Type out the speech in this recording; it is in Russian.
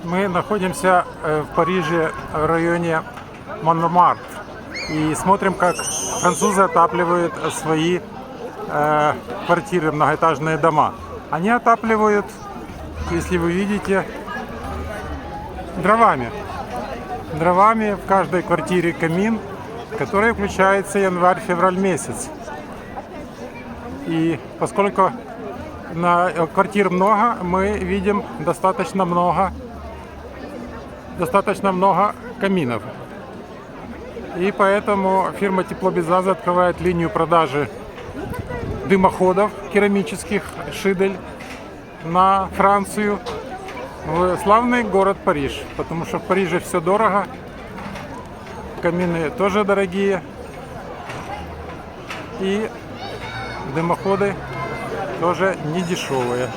Мы находимся в Париже, в районе Монмартр, и смотрим, как французы отапливают свои квартиры, многоэтажные дома. Они отапливают, если вы видите, дровами. Дровами в каждой квартире камин, который включается январь-февраль месяц. И поскольку на квартир много, мы видим достаточно много каминов. И поэтому фирма Тепло без газа открывает линию продажи дымоходов керамических «Шидель» на Францию, в славный город Париж. Потому что в Париже все дорого, камины тоже дорогие, и дымоходы тоже не дешевые.